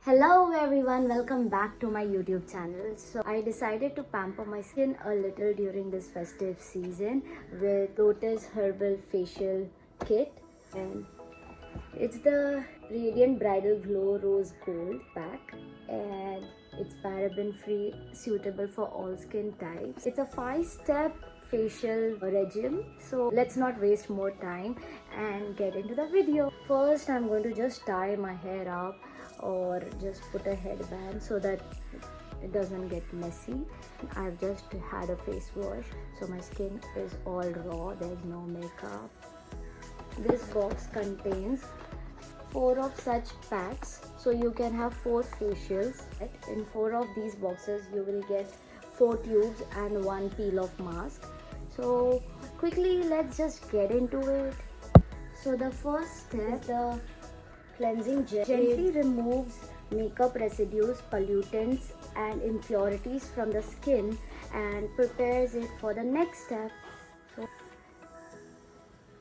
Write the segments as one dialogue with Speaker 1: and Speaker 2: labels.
Speaker 1: Hello everyone, welcome back to my YouTube channel. So I decided to pamper my skin a little during this festive season with Lotus Herbal Facial Kit, and it's the Radiant Bridal Glow Rose Gold pack, and it's paraben free, suitable for all skin types. It's a 5-step facial regime, so let's not waste more time and get into the video. First, I'm going to just tie my hair up or just put a headband so that it doesn't get messy. I've just had a face wash, so my skin is all raw, there's no makeup. This box contains 4 of such packs, so you can have 4 facials. In 4 of these boxes you will get 4 tubes and 1 peel off mask. So quickly, let's just get into it. So the first step, the cleansing gel gently removes makeup residues, pollutants and impurities from the skin and prepares it for the next step. So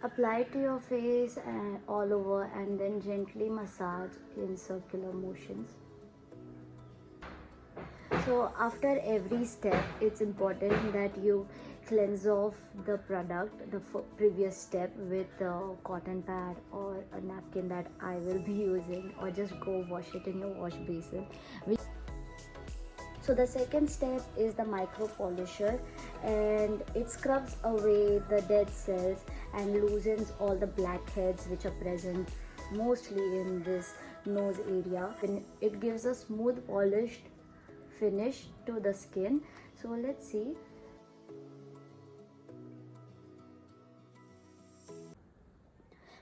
Speaker 1: apply it to your face and all over, and then gently massage in circular motions. So after every step, it's important that you cleanse off the product, the previous step, with a cotton pad or a napkin that I will be using, or just go wash it in your wash basin. So the second step is the micro polisher, and it scrubs away the dead cells and loosens all the blackheads which are present mostly in this nose area, and it gives a smooth polished finish to the skin. So let's see.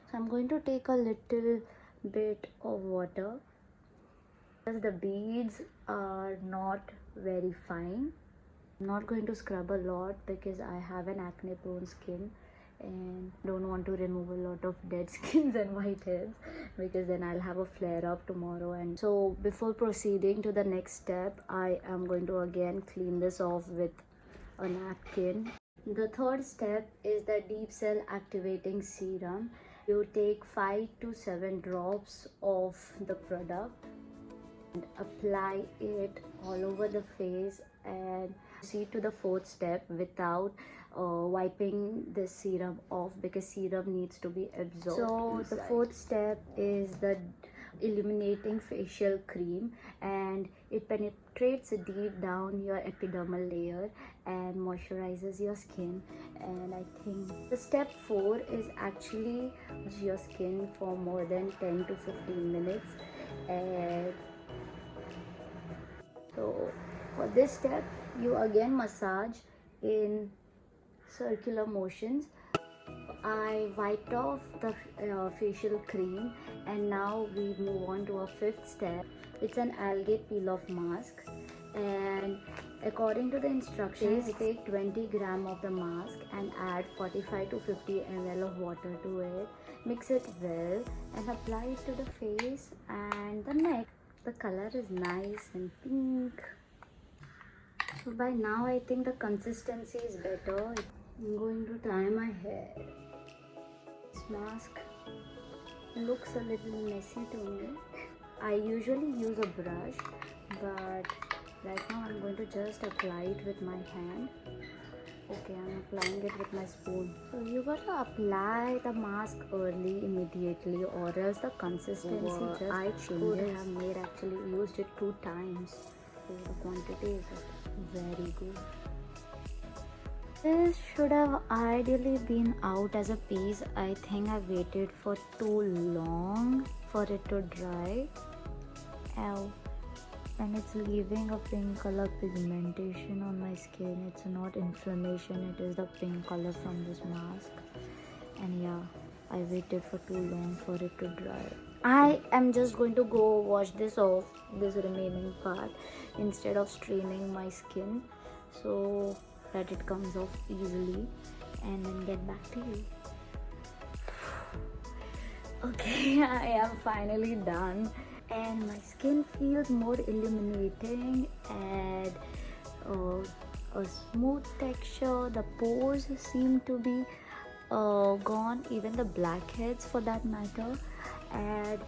Speaker 1: So I'm going to take a little bit of water, because the beads are not very fine. I'm not going to scrub a lot because I have an acne prone skin and don't want to remove a lot of dead skins and whiteheads, because then I'll have a flare up tomorrow. And so before proceeding to the next step, I am going to again clean this off with a napkin. The third step is the deep cell activating serum. You take 5 to 7 drops of the product and apply it all over the face, and proceed to the fourth step without wiping the serum off, because serum needs to be absorbed. So the fourth step is the illuminating facial cream, and it penetrates deep down your epidermal layer and moisturizes your skin. And I think the step 4 is actually your skin for more than 10 to 15 minutes. And so for this step, you again massage in circular motions. I wiped off the facial cream, and now we move on to a fifth step. It's an algae peel off mask, and according to the instructions, take 20 gram of the mask and add 45 to 50 ml of water to it. Mix it well and apply it to the face and the neck. The color is nice and pink. So by now I think the consistency is better. I'm going to tie my hair. This mask looks a little messy to me. I usually use a brush, but right now I'm going to just apply it with my hand. Okay, I'm applying it with my spoon. So you gotta apply the mask early, immediately, or else the consistency just I could have made actually used it 2 times. So the quantity is very good. This should have ideally been out as a piece. I think I waited for too long for it to dry. Ow. And it's leaving a pink color pigmentation on my skin. It's not inflammation, it is the pink color from this mask. And yeah, I waited for too long for it to dry. I am just going to go wash this off, this remaining part, instead of straining my skin, so that it comes off easily, and then get back to you. Okay, I am finally done, and my skin feels more illuminating and a smooth texture. The pores seem to be gone, even the blackheads for that matter, and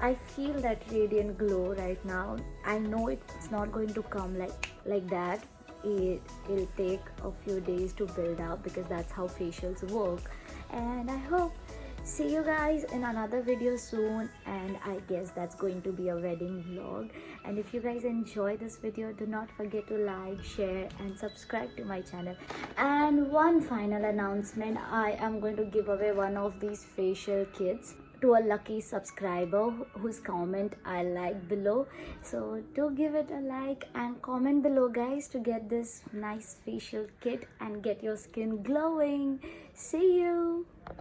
Speaker 1: I feel that radiant glow right now. I know it's not going to come like that. It'll take a few days to build up because that's how facials work. And I hope see you guys in another video soon, and I guess that's going to be a wedding vlog. And if you guys enjoy this video, do not forget to like, share and subscribe to my channel. And one final announcement, I am going to give away one of these facial kits to a lucky subscriber whose comment I like below. So do give it a like and comment below guys to get this nice facial kit and get your skin glowing. See you.